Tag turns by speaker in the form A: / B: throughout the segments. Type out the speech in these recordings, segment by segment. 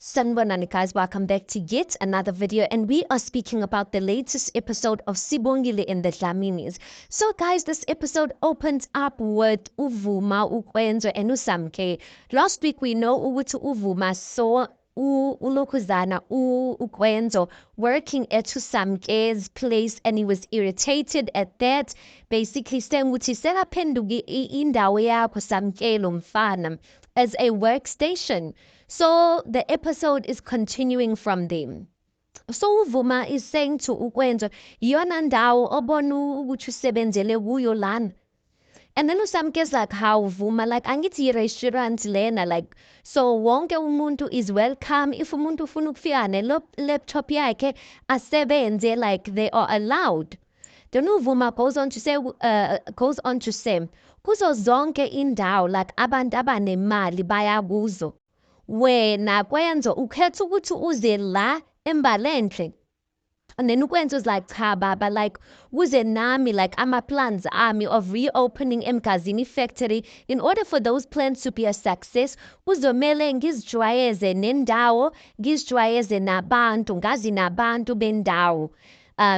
A: Sanibonani guys, welcome back to yet another video, and we are speaking about the latest episode of Sibongile and the Dlaminis. So guys, this episode opens up with Uvuma, Ukwenzo and Usamke. Last week we know ukuthi Uvuma saw uLokuzana Ukwenzo working at Usamke's place, and he was irritated at that, basically saying ukuthi sekaphenduke indawo yakho Samkelo mfana as a workstation. So the episode is continuing from them. So Uvuma is saying to Ukwenzo, yona ndawo obona ukuthi usebenzele kuyo lana. And then Usamke is like, how Uvuma? Like, angithi restaurant lena, like, so wonke umuntu is welcome. If umuntu ufuna ukufika laptop yakhe asebenze, like they are allowed. Then Uvuma goes on to say, kuzo zonke indawo, like abantu abanemali baya kuzo. Wena Kwenzo ukhetha ukuthi uze la eMbalenhle. And then Ukwenzo is like, cha baba, like uze nami, like ama-plans ami of reopening eMgazini factory. In order for those plans to be a success, kuzomele ngizijwayeze nendawo, ngizijwayeze nabantu, ngazi nabantu bendawo.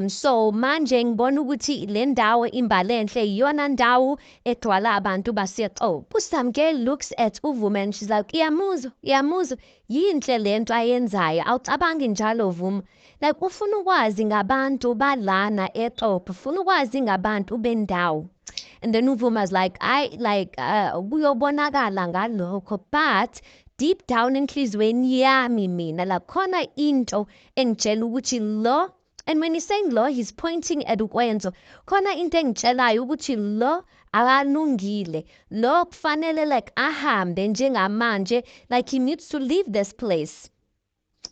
A: So manje ngibona ukuthi le ndawo iMbalenhle iyona ndawo egcwala abantu baseXhobo. Usamke looks at Uvuma and she's like, iyamuzwa yinhle lento ayenzayo, awucabangi njalo Vuma. Like ufuna ukwazi ngabantu balana eXhobo, ufuna ukwazi ngabantu bendawo. And then Uvuma's like, kuyobonakala ngalokho, but deep down enhlizweni yami mina la khona into engitshela ukuthi lo. And when he's saying lo, he's pointing at Ukwenzo. Khona into engitshelayo ukuthi lo akalungile. Lo kufanele like ahambe njengamanje, like he needs to leave this place.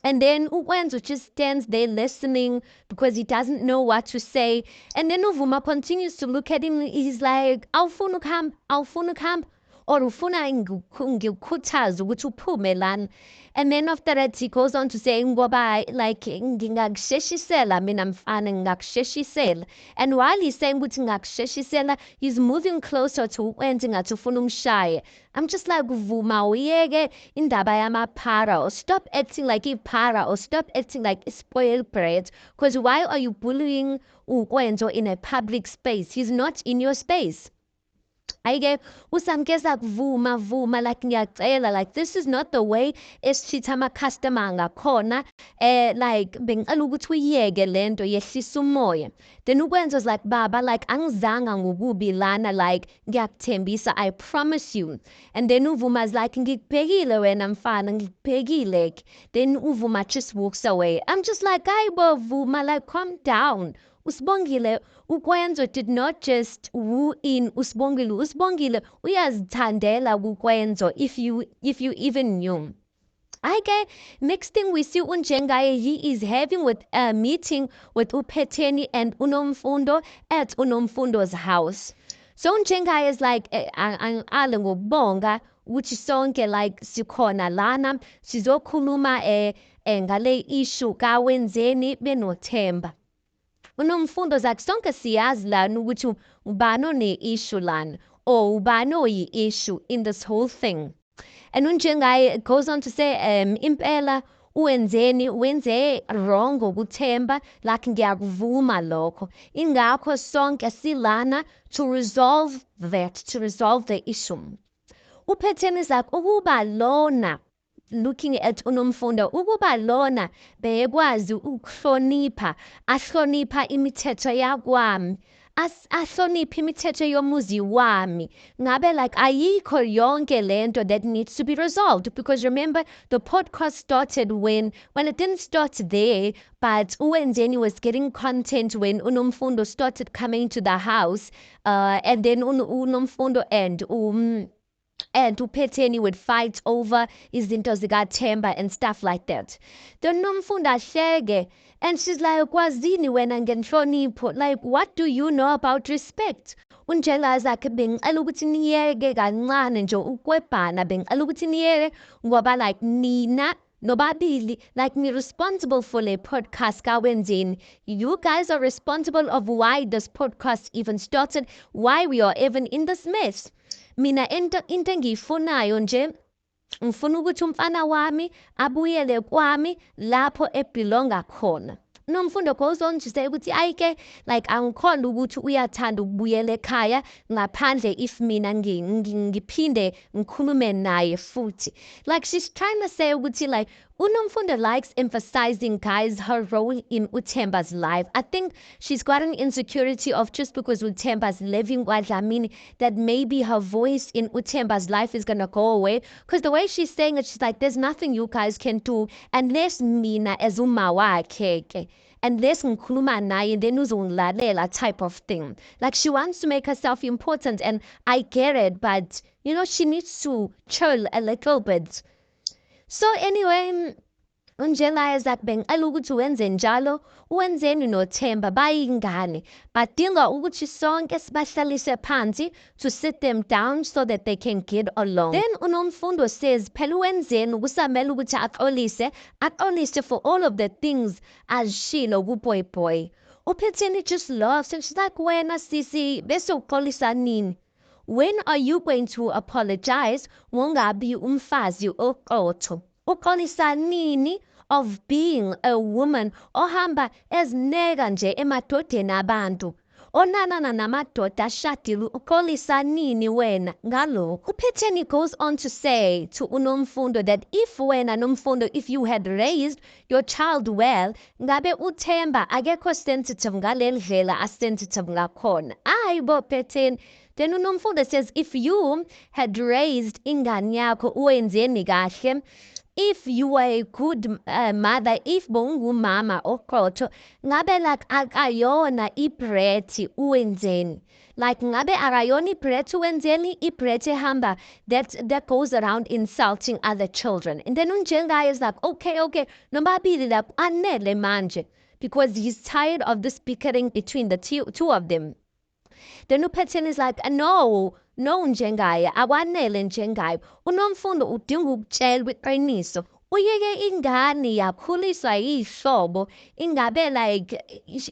A: And then Ukwenzo just stands there listening because he doesn't know what to say. And then Uvuma continues to look at him. He's like, awufuna ukuhamba, or ufuna ngikukhuthaze ukuthi uphume lana. And then after that, he goes on to say, ngoba, like, ngingakusheshisela mina mfana, ngingakusheshisela. And while he's saying ukuthi ngingakusheshisela, he's moving closer to Ukwenzo ngathi ufuna umshaye. I'm just like, Vuma, uyeke indaba yamaphara, or stop acting like iphara, or stop acting like spoiled brat. Because why are you bullying Ukwenzo in a public space? He's not in your space. Ayike usamkeza vuma like ngiyacela, like this is not the way esithatha ama-customer ngakhona, like bengicela ukuthi uyeke lento yehlisa umoya. Then Ukwenzo's like, baba, like angizanga ngokubi lana, like ngiyakuthembisa, I promise you. And then Uvuma's like, ngikubhekile wena mfana, ngikubhekile. Then Uvuma just walks away. I'm just like, hayibo Vuma, like calm down. Usibongile, Ukwenzo did not just woo in Usibongile. Usibongile uyazithandela Ukwenzo, if you even knew. Okay, next thing we see Unjengaye, he is having with a meeting with Uphetheni and Unomfundo at Unomfundo's house. So Unjengaye is like, ale ngokubonga ukuthi sonke like sikhona lana sizokhuluma ngale issue kaWenzeni benoThemba. Unomfundo like sonke siyazi lana ukuthi ubani one-issue lana, or ubani oyi-issue in this whole thing. And Unjengaye goes on to say, impela uWenzeni wenze wrong ngokuthemba, like ngiyakuvuma lokho. Ingakho sonke silana to resolve the issue. Uphetheni is like, ukuba lona, looking at Unomfundo, ukuba lona bekwazi ukuhlonipha, ahlonipha imithetho yakwami, ahlonipha imithetho yomuzi wami, ngabe like ayikho yonke lento that needs to be resolved. Because remember, the podcast started when it didn't start there, but uWenzeni was getting content when Unomfundo started coming to the house, and then Unomfundo and Uphetheni would fight over izinto zikaThemba and stuff like that. Then Nomfunda hleke, and she's like, kwazini wena ngenhlonipho, like what do you know about respect? Unjela zakhe bengicela ukuthi niyeke kancane nje ukwebhana, bengicela ukuthi niyeke ngoba like nina nobabili like me responsible for le podcast kaWenzeni. You guys are responsible of why this podcast even started, why we are even in this mess. Mina into engiyifunayo nje ngifuna ukuthi umfana wami abuyele kwami lapho ebelonga khona. Nomfundo goes on to say ukuthi ayike like angikhona ukuthi uyathanda ukubuyela ekhaya ngaphandle if mina ngiphinde ngikhulume naye futhi. Like she's trying to say ukuthi like uNomfundo likes emphasizing guys her role in Uthemba's life. I think she's got an insecurity of just because Uthemba's living Dlamini that maybe her voice in Uthemba's life is gonna go away. Because the way she's saying it, she's like, there's nothing you guys can do unless mina as umawakhe. Unless ngikhuluma naye then uzongilalela type of thing. Like she wants to make herself important and I get it, but you know, she needs to chill a little bit. So anyway, uNjela Isaac bengicela ukuthi wenze njalo, wenzeni noThemba bayingane. Badinga ukuthi sonke sibahlalise phansi to sit them down so that they can get along. Then uNomfundo says, phela wenzeni kusamele ukuthi axolise for all of the things azishilo kuBoy Boy. uPhetheni just laughs and she's like, wena sisi bese uxolisa nini? When are you going to apologize wongabi umfazi oqotho? Uxolisa nini of being a woman ohamba ezineka nje emadodeni abantu? Onanana namadoda ashadile uxolisa nini wena ngalokho? uPhetheni goes on to say to uNomfundo that if wena Nomfundo, if you had raised your child well, ngabe uThemba akekho sensitive ngaleli ndlela asensitive ngakhona. Ayibo Phetheni. Then uNomfundo says, if you had raised ingane yakho uwenzeni kahle, if you were a good mother, if bongumama oqotho, ngabe like akayona ibrethi uwenzeni. Like ngabe akayona ibrethi uwenzeni, ibrethi ehamba that goes around insulting other children. And then uNjengayo is like, okay, nobabili like anele manje, because he's tired of this bickering between the two of them. Then uPhetheni is like, no Njengayo, akwanele Njengayo. uNomfundo udinga ukutshelwa iqiniso. Uyeke ingane yakhuliswa yihlobo, ingabe like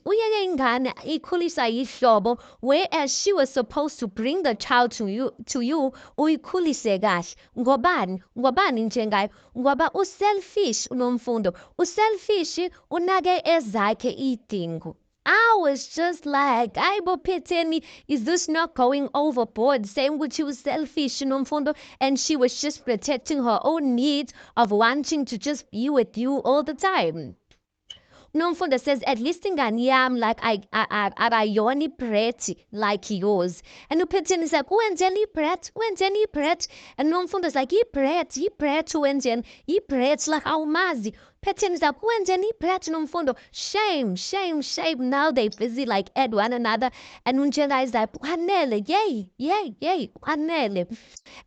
A: uyeke ingane ikhuliswa yihlobo, whereas she was supposed to bring the child to you uyikhulise kahle. Ngobani Njengayo? Ngoba uselfish uNomfundo. Uselfish unake ezakhe idingo. I was just like, Aibo Phetheni, is this not going overboard? Saying what she was selfish, Nomfundo, and she was just protecting her own needs of wanting to just be with you all the time. Nomfundo says, at least ingane yami like akayona ibrethi like yours. And uPhetheni is like, wenzeni ibrethi? And Nomfundo's like, ibrethi wenzeni? Ibrethi like awumazi. Phetheni is like, wenzeni ibrethi Nomfundo? Shame. Now they busy like at one another. And uNjela is like, wanele, yay, wanele.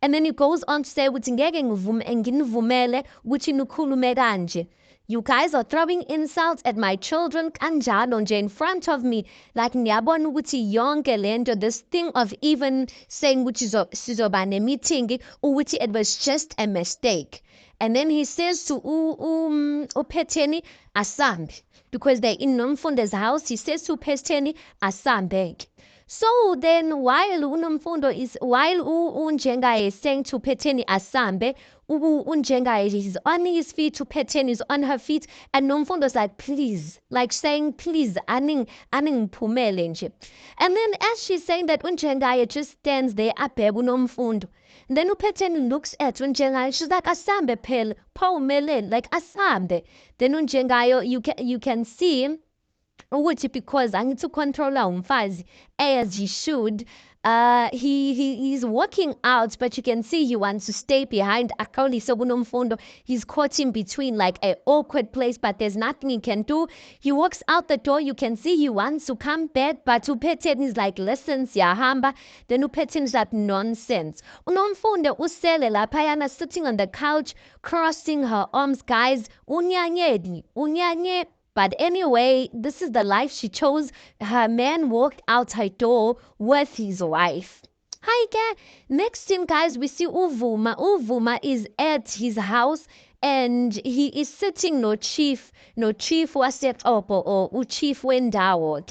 A: And then he goes on to say, ukuthi ngeke nginivumele ukuthi nikhulume kanje. You guys are throwing insults at my children kanjalo nje in front of me. Like niyabona ukuthi yonke lento, this thing of even saying ukuthi sizoba ne-meeting, ukuthi it was just a mistake. And then he says to uPhetheni asambe, because they're in Nomfundo's house. He says to Phetheni asambe. So then while uNjengayo is saying to Phetheni asambe, uNjengayo is on his feet, uPhetheni is on her feet, and Nomfundo's like, please, like saying, please, aning phumele nje. And then as she's saying that, uNjengayo just stands there, abheka uNomfundo. And then uPhetheni looks at uNjengayo, she's like, asambe phela, phawumelele, like asambe. Then uNjengayo, you can see ukuthi because angithi controller umfazi as he should, he's walking out, but you can see he wants to stay behind axolise kuNomfundo. He's caught in between like an awkward place, but there's nothing he can do. He walks out the door, you can see he wants to come back, but uPhetheni is like, listen siyahamba. Then uPhetheni is like, nonsense. uNomfundo usele laphayana sitting on the couch crossing her arms. Guys, unyanye. But anyway, this is the life she chose. Her man walked out her door with his wife. Hi, next scene, guys, we see Uvuma. Uvuma is at his house and he is sitting no chief waseqobo or uchief wendawo.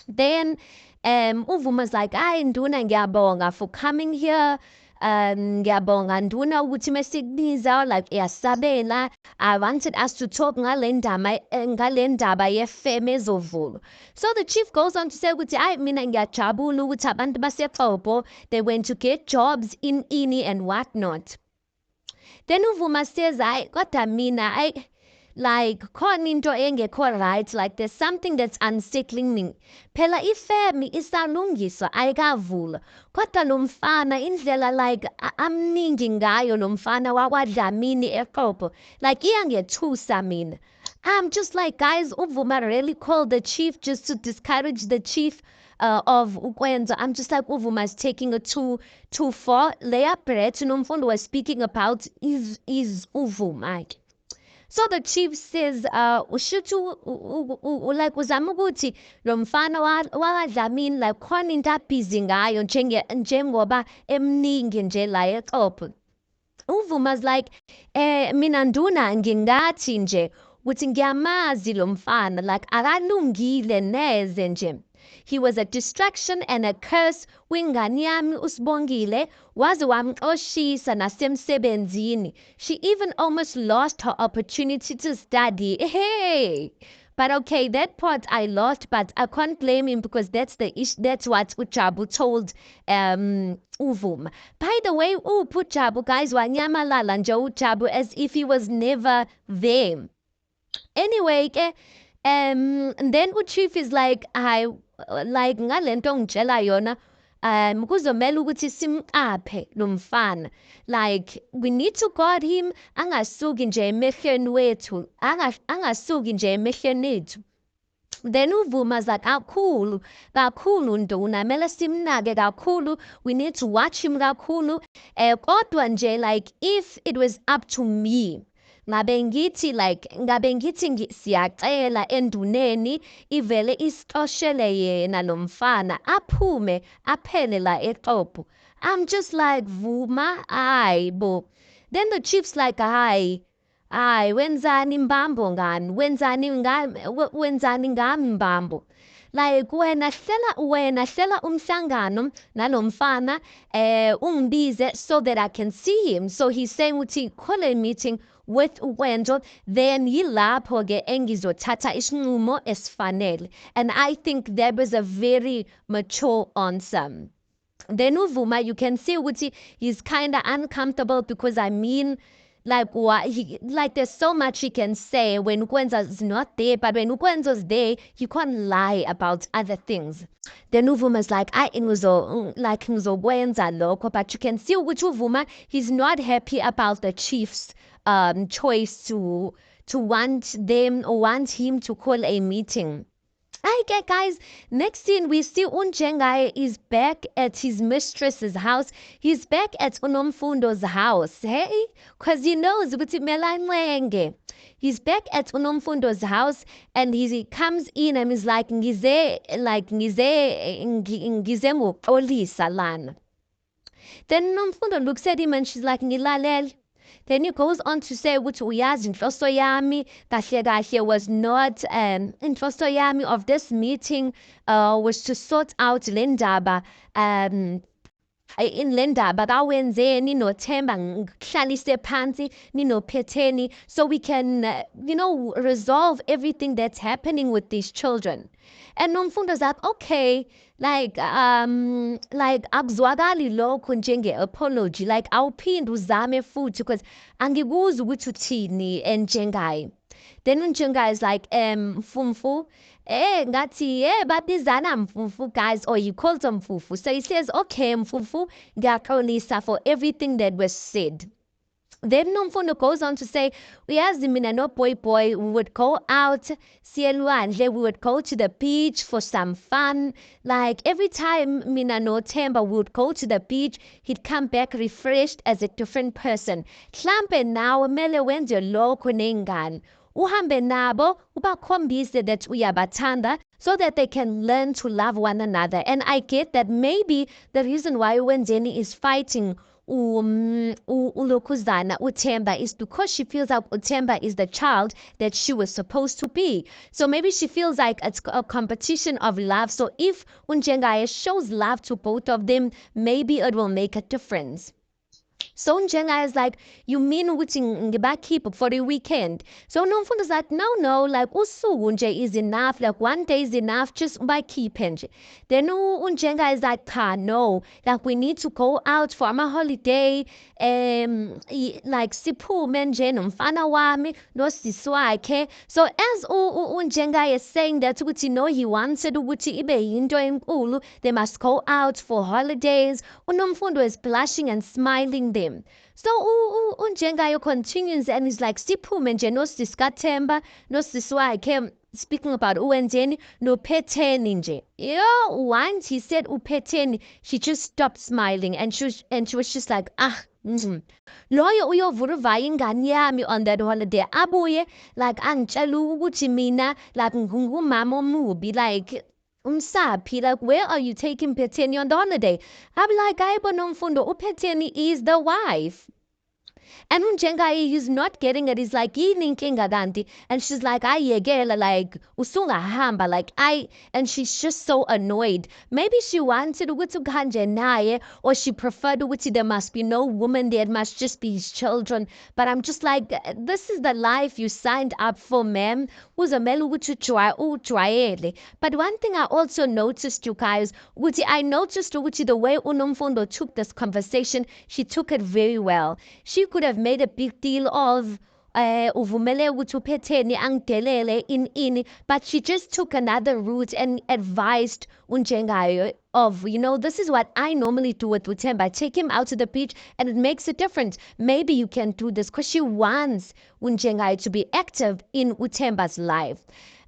A: Then Uvuma's like, nduna ngiyabonga for coming here. ngiyabonga nduna ukuthi mesikubiza like iyasabela. I wanted us to talk ngale ndaba yefeme ezovulwa. So the chief goes on to say ukuthi hayi mina ngiyajabula ukuthi abantu baseXhobo they went to get jobs in Ini and whatnot. Then uVuma says hayi kodwa mina like khona into engekho right, like there's something that's unsettling me. Phela ifemi isalungiswa ayikavulwa kodwa lo mfana indlela like amningi ngayo lo mfana wakwaDlamini eXhobo like iyangethusa mina. I'm just like, guys, uVuma really called the chief just to discourage the chief of ukwenza. I'm just like, uVuma is taking it too far. Leah Brett nomfundo was speaking about is uVuma. So the chief says, ushuthi like uzama ukuthi lo mfana wakwaDlamini like khona into abhizi ngayo njengoba emningi nje la eXhobo. uVuma's like, mina nduna ngingathi nje ukuthi ngiyamazi lo mfana like akalungile neze nje. He was a distraction and a curse kwingane yami uSibongile waze wamxoshisa nasemsebenzini. She even almost lost her opportunity to study. Hey! But okay, that part I lost, but I can't blame him because that's what uJabu told uVuma. By the way, uJabu guys wanyamalala nje uJabu as if he was never there. Anyway, and then uChief is like, like ngalento ngitshela yona kuzomela ukuthi simqaphe lo mfana, like we need to guard him angasuki nje emehlweni wethu, angasuki nje emehlweni ethu. Then uVuma's like, kakhulu nduna mele simnake kakhulu, we need to watch him kakhulu. Kodwa nje like if it was up to me, ngabe ngithi siyacela enduneni ivele isixoshele yena lo mfana aphume aphele la eXhobo. I'm just like, Vuma, hayi bo. Then the chief's like, hayi wenzani mbambo ngani, wenzani ngami mbambo. Like wena hlela umhlangano nalo mfana ungibize so that I can see him. So he's saying ukuthi call a meeting with uWendo, then yilapho ke engizothatha isinqumo esifanele. And I think that was a very mature answer. Then uVuma, you can see ukuthi he's kind of uncomfortable because I mean, like there's so much he can say when Ukwenza's not there, but when Ukwenza's there, he can't lie about other things. Then uVuma's like, ngizokwenza lokho, but you can see which uVuma, he's not happy about the chief's choice to want them or want him to call a meeting. Okay, guys, next scene we see uNjengaye is back at his mistress's house. He's back at uNomfundo's house, hey? Because he knows ukuthi melanwenge. He's back at uNomfundo's house and he comes in and is like, ngize ngoxolisa lana. Then uNomfundo looks at him and she's like, ngilalele. Then he goes on to say ukuthi uyazi inhloso yami kahle kahle was not inhloso yami of this meeting was to sort out le ndaba in le ndaba kawenzeni noThemba ngihlalise phansi ninophetheni so we can resolve everything that's happening with these children. And Nomfundo's like, okay, like akuzwakali lokho njenge apology, like awuphinde uzame futhi because angikuzwa ukuthi uthini enjengayi. Then uNjengaye is like, Mfumfu, ngathi babizana Mfumfu guys, or you called them Mfumfu. So he says, okay Mfumfu, ngiyaxolisa for everything that was said. Then Nomfundo goes on to say, uyazi mina no boy we would go out, siyelwandle, we would go to the beach for some fun. Like every time mina no Themba would go to the beach, he'd come back refreshed as a different person. Mhlambe nawe mele wenze lokho nengane. Uhambe nabo ubakhombise that uyabathanda so that they can learn to love one another. And I get that maybe the reason why uWenzeni is fighting uLokuzana, uThemba, is because she feels like uThemba is the child that she was supposed to be. So maybe she feels like it's a competition of love. So if uNjengaye shows love to both of them, maybe it will make a difference. So Njenga is like, you mean ukuthi ngibakhiphe for the weekend? So Nomfundo is like, no, like usuku nje is enough, like one day is enough, just bakhiphe nje. Then Njenga is like, no, like we need to go out for my holiday, like siphume nje nomfana wami nosisi wakhe. So as Njenga is saying that ukuthi no, he wanted ukuthi ibe yinto enkulu, they must go out for holidays. Unomfundo is blushing and smiling them. So Njengayo continues and is like, siphume nje nosisi kaThemba nosisi wakhe, speaking about uwenzeni noPhetheni nje. Once he said uPhetheni, she just stopped smiling and she was just like, loyo uyovuruvaya ingane yami on that holiday, abuye like angitshela ukuthi mina like ngumama omubi, like umsaphi, like where are you taking Phetheni on the holiday? I'm like, hayibo Nomfundo, uPhetheni is the wife. And Njenga is not getting it. He's like, yini inkinga kanti? And she's like, ayekela, like usungahamba, like and she's just so annoyed. Maybe she wanted ukuthi kuhanje naye, or she preferred ukuthi there must be no woman there, it must just be his children. But I'm just like, this is the life you signed up for, ma'am. Uzomele ukuthi ujwayele. But one thing I also noticed, you guys, I noticed ukuthi the way uNomfundo took this conversation, she took it very well. She could have made a big deal of uvumele ukuthi uPhetheni angidelele ini, but she just took another route and advised Njengayo of, this is what I normally do with Uthemba. I take him out to the beach and it makes a difference. Maybe you can do this, because she wants Njengayo to be active in Uthemba's life.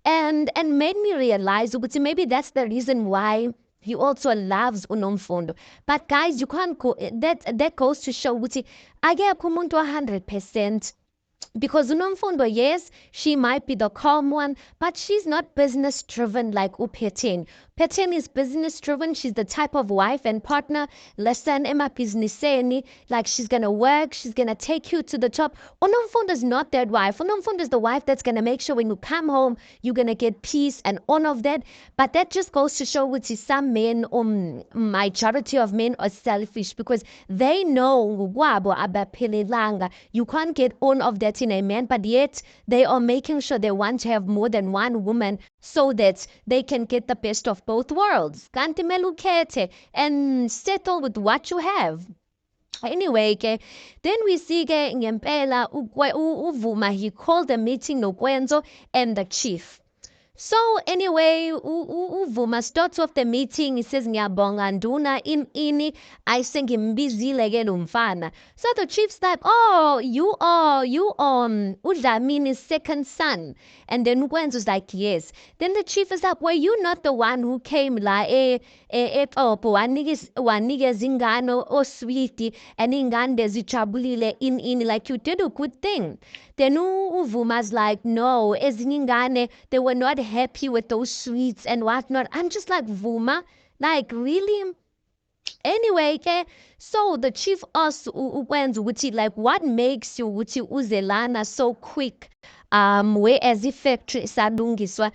A: And made me realize ukuthi maybe that's the reason why he also loves uNomfundo. But guys, you can't go, that goes to show ukuthi akekho umuntu 100%. Because uNomfundo, yes, she might be the calm one, but she's not business driven like uPhetheni. Phetheni is business driven. She's the type of wife and partner, listen, ema businesseni, like she's gonna work, she's gonna take you to the top. uNomfundo is not that wife. uNomfundo is the wife that's gonna make sure when you come home, you're gonna get peace and all of that. But that just goes to show which is some men, majority of men are selfish, because they know wabo abaphelelanga. You can't get all of that in a man, but yet they are making sure they want to have more than one woman so that they can get the best of both worlds. Kanti melukete and settle with what you have. Anyway, then we see ngempela uVuma, he called a meeting noKwenzo and the chief. So anyway, uVuma starts off the meeting. He says, ngiyabonga nduna ini ayisengimbizile ke lo mfana. So the chief's like, oh, you are uDlamini's second son. And then uKwenzo's like, yes. Then the chief is like, were you not the one who came la eXhopo wanikeza ingane osweetie and ingane zijabulile ini, like you did a good thing? Then uVuma's like, no, ezinye ingane, they were not happy with those sweets and whatnot. I'm just like, Vuma, like really? Anyway, so the chief asks uKwenzo ukuthi, like, what makes you ukuthi uzelana so quick, whereas the factory salungiswa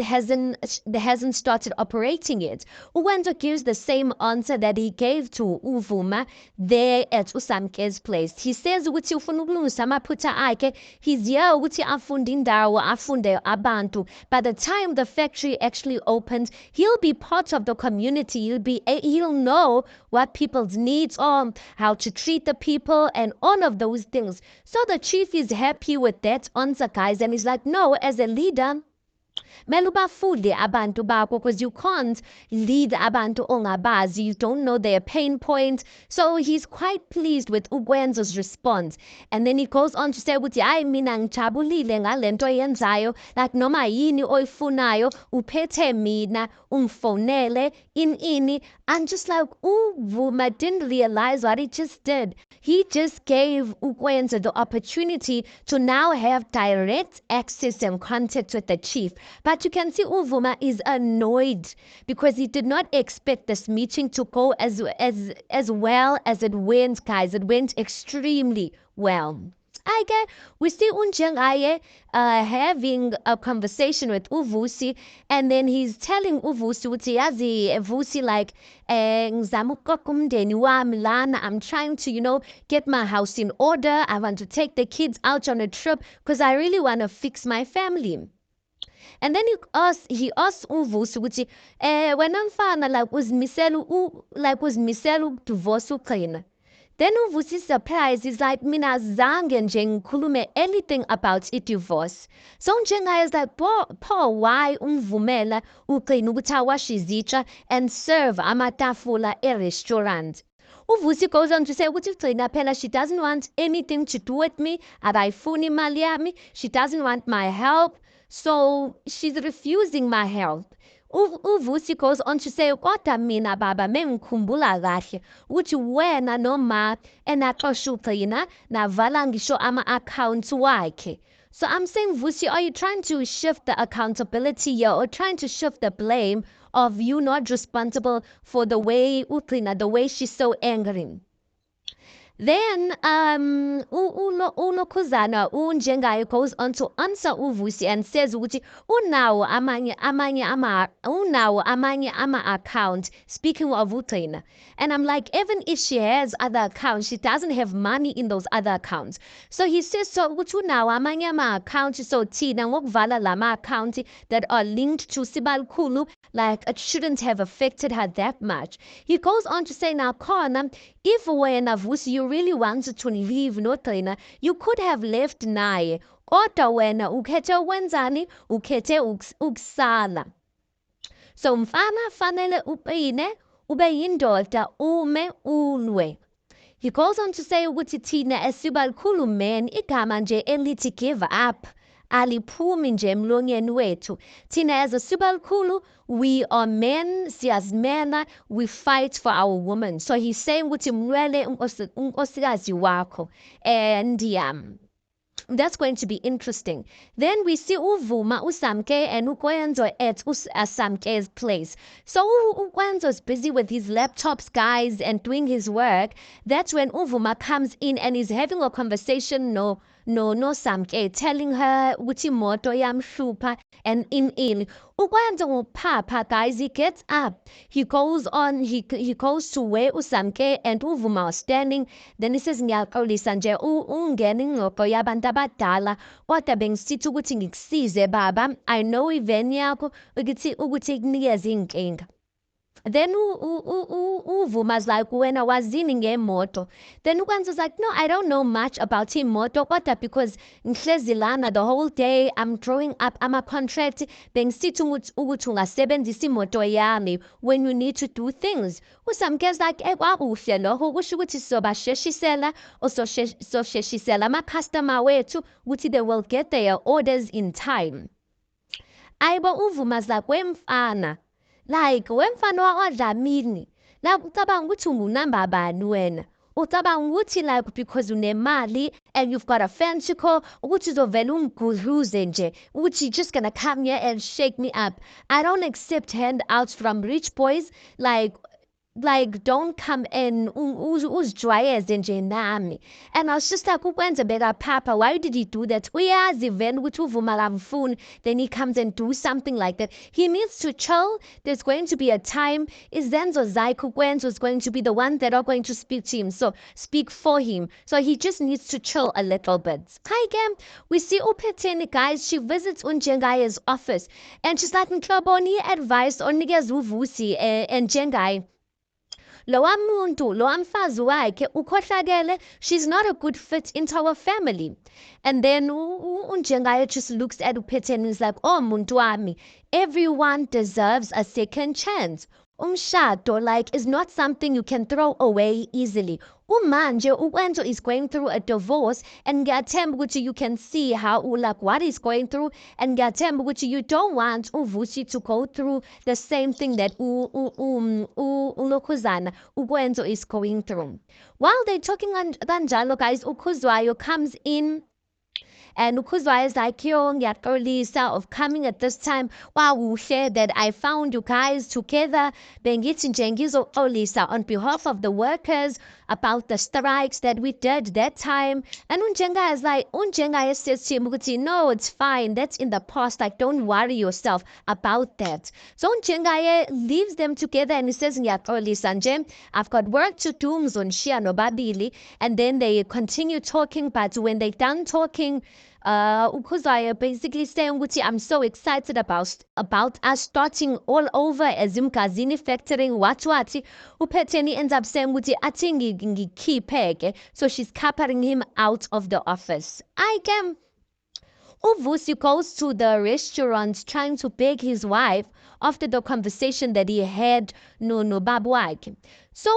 A: hasn't started operating yet. uKwenzo gives the same answer that he gave to uVuma there at uSamke's place. He says ukuthi ufuna ukulungisa amaphutha akhe, he's here ukuthi afunde indawo, afunde abantu. By the time the factory actually opens, he'll be part of the community. He'll know what people's needs are, how to treat the people, and all of those things. So the chief is happy with that answer, guys, and he's like, no, as a leader, mele ubafunde abantu bakho, because you can't lead abantu ongabazi. You don't know their pain points. So he's quite pleased with uKwenzo's response. And then he goes on to say ukuthi, hayi mina ngijabulile ngalento oyenzayo, like noma yini oyifunayo uphethe mina, ungifonele ini. I'm just like, uVuma didn't realize what he just did. He just gave uKwenzo the opportunity to now have direct access and contact with the chief. But you can see uVuma is annoyed because he did not expect this meeting to go as well as it went, guys. It went extremely well. Ake, we see unjengaye having a conversation with Uvusi, and then he's telling Uvusi ukuthi yazi Vusi like ngizama ukuqoqa umndeni wami lana. I'm trying to, get my house in order. I want to take the kids out on a trip because I really want to fix my family. And then he asked uVusi ukuthi wena mfana like uzimisela ukudivorce uqina. Then uVusi surprised, he's like, mina zange nje ngikhulume anything about i-divorce. So njengaye is like, Pho why umvumela uqina ukuthi awashe izitsha and serve amatafula e-restaurant? uVusi goes on to say ukuthi ugcina phela she doesn't want anything to do with me, akayifuni imali yami, she doesn't want my help, so she's refusing my help. uVusi goes on to say kodwa mina baba mengikhumbula kahle ukuthi wena noma enaxosha ugcina navala ngisho ama-accounts wakhe. So I'm saying, Vusi, are you trying to shift the accountability here or trying to shift the blame of you not responsible for the way Utrina, the way she's so angry? Then uLokhuzana unjengaye goes on to answer uVusi and says ukuthi unawo amanye ama-account, speaking of uTrina. And I'm like, even if she has other accounts, she doesn't have money in those other accounts. So he says so ukuthi unawo amanye ama-account, so thina ngokuvala lama-account that are linked to Sibalukhulu, like it shouldn't have affected her that much. He goes on to say now khona if wena Vusi you really wanted to leave noTrina, you could have left naye. Kodwa wena ukhethe ukwenzani? Ukhethe ukusala. So mfana fanele uqine, ube yindoda ume ulwe. He goes on to say ukuthi thina esibalukhulu men igama nje elithi give up aliphumi nje emlonyeni wethu. Thina as a Sibalukhulu, we are men, siyazimela, we fight for our women. So he's saying ukuthi mlwele unkosikazi wakho. And that's going to be interesting. Then we see uVuma, uSamke, and uKwenzo at Samke's place. So uKwenzo's busy with his laptops, guys, and doing his work. That's when uVuma comes in and is having a conversation, no Samke, telling her ukuthi imoto yamhlupha and in ukwenza ngophapha, guys, he gets up, he goes to where uSamke and uVuma are standing. Then he says ngiyaxolisa nje ungena ingxoxo yabantu abadala kodwa bengisithi ukuthi ngikusize baba, I know iveni yakho ukuthi ikunikeze inkinga. Then uVuma's like, wena wazini ngemoto? Then uKwenzo's like, no, I don't know much about imoto kodwa because ngihlezi lana the whole day, I'm drawing up ama-contract, bengisithi ukuthi ungasebenzisa imoto yami when you need to do things. uSamke's like, kwakuhle lokho, kusho ukuthi sobasheshisela or sosheshisela ama-customer wethu ukuthi they will get their orders in time. Ayibo uVuma's like, wemfana, like wemfana waKwaDlamini, like ucabanga ukuthi ungunamba bani wena? Ucabanga ukuthi like because unemali and you've got a fancy car ukuthi uzovela ungiguruze nje ukuthi you're just gonna come here and shake me up? I don't accept handouts from rich boys. Like don't come and uzijwayeze nje nami. And I was just like, ukwenza papa, why did he do that? Uyazi vele ukuthi uVuma akamfuni, then he comes and do something like that. He needs to chill. There's going to be a time. Izenzo zakhe uKwenzo is going to be the one that are going to speak to him, so speak for him. So he just needs to chill a little bit. Hi, we see uPhetheni, guys. She visits uNjengaye's office and she's like, Nhloboni advice onikeza uVusi and Njengaye. Lo mfazi wakhe ukhohlakele, she's not a good fit into our family. And then uNjengaye just looks at uPhetheni and is like, oh muntu wami, everyone deserves a second chance. Umshado like is not something you can throw away easily. Umanje uKwenzo is going through a divorce and ngiyathemba ukuthi you can see how like what he's going through, and ngiyathemba ukuthi you don't want uVusi to go through the same thing that uLokhuzana uKwenzo is going through. While they're talking kanjalo, guys, uKhuzwayo comes in. And uKhuzwayo is like, yo, ngiyaxolisa of coming at this time. Wow, share that I found you guys together. Bengithi nje ngizoxolisa on behalf of the workers. about the strikes that we did that time. And Unjenga is like, Unjenga says to him, no, it's fine. That's in the past. Like, don't worry yourself about that. So Unjenga leaves them together and he says, Sanje, I've got work to do, Mzonshia no Babili. And then they continue talking, but when they're done talking, Ukuzwayo basically saying, I'm so excited about us starting all over as Imkazini factoring wati. Upeteni ends up saying, Atingi keep so she's capturing him out of the office. I can. Uvusi goes to the restaurant trying to beg his wife after the conversation that he had no babu wakhe. So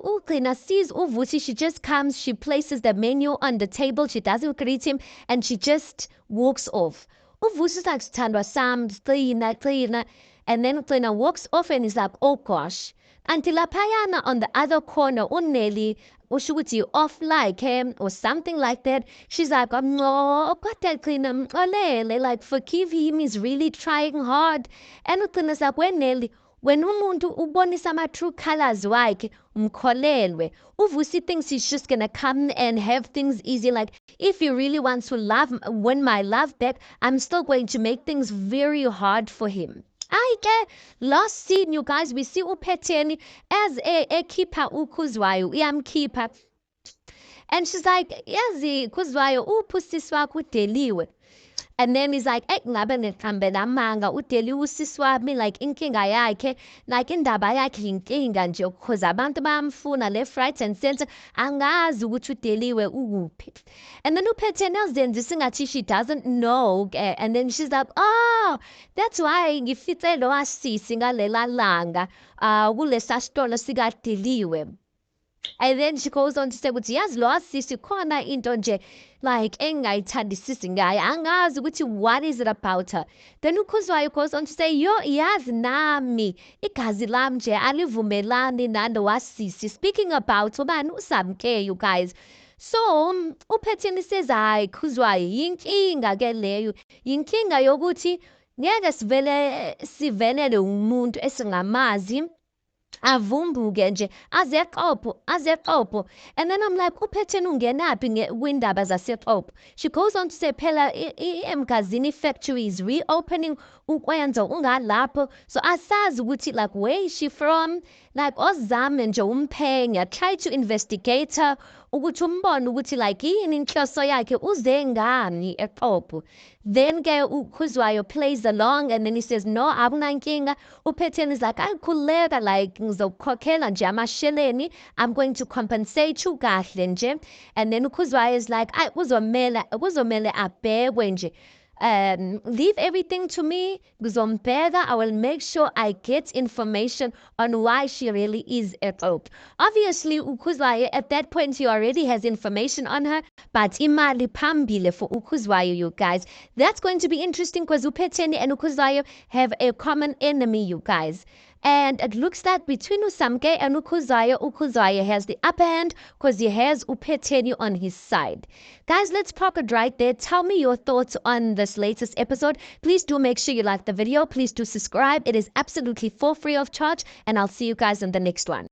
A: Uklina sees Uvusi, she just comes, she places the menu on the table, she doesn't greet him, and she just walks off. Uvusi's like, Tandwa Sam, cleaner, and then Uklina walks off and is like, oh gosh. Until Apayana on the other corner, Unneli, Ushuti off like him or something like that. She's like, no, got that cleaner, like forgive him, he's really trying hard. And Uklina's like, when umuntu ubonisa ama true colors wakhe umkholelwe. Uvusi thinks he's just gonna come and have things easy, like if he really wants to win my love back, I'm still going to make things very hard for him. Last scene, you guys, we see uPhetheni as a keeper ukuzwayo keeper, and she's like, yazi kuzwayo upusisi wakho udeliwe. And then he's like, ngabe ngiqambe namanga udeli usisi wami, like inkinga yakhe, like indaba yakhe inkinga nje because abantu bayamfuna left right and center, angazi ukuthi udeliwe ukuphi. And then uPhetheni uzenzisa ngathi she doesn't know, and then she's like, oh, that's why ngifithe lo asisi ngalela langa kulesa sitolo sikadeliwe. And then she goes on to say, yazi lo asisi khona into nje like engayithandisisi ngayo, angazi ukuthi what is it about her. Then uKhuzwayo goes on to say, yazi nami igazi lami nje alivumelani nalo wasisi, speaking about ubani uSamke, you guys. So uPhetheni says, hayi Khuzwayo, yinkinga ke leyo, yinkinga yokuthi ngeke sivenele umuntu esingamazi avumbuke nje azeqopho. And then I'm like, uPhetheni ungenaphi windaba zaseqopho. She goes on to say, phela iMgazini factory is reopening ukwenza ungalapho, so asazi ukuthi like where is she from, like ozame nje umphenya, try to investigate her ukuthi umbone ukuthi like yini inhloso yakhe, uze ngani eqopho. Then ke uKhuzwayo plays along and then he says, no, akunankinga. uPhetheni is like, ayikhuleka, like ngizokukhokhela nje amasheleni, I'm going to compensate you kahle nje. And then uKhuzwayo is like, kuzomele abhekwe nje. Leave everything to me, Guzombeda. I will make sure I get information on why she really is at Hope. Obviously, Ukuzwayo at that point he already has information on her, but imali pambile for Ukuzwayo, you guys. That's going to be interesting because uPhetheni and Ukuzwayo have a common enemy, you guys. And it looks like between Usamke and Ukuzwayo has the upper hand because he has uPhetheni on his side. Guys, let's park it right there. Tell me your thoughts on this latest episode. Please do make sure you like the video. Please do subscribe. It is absolutely for free of charge. And I'll see you guys in the next one.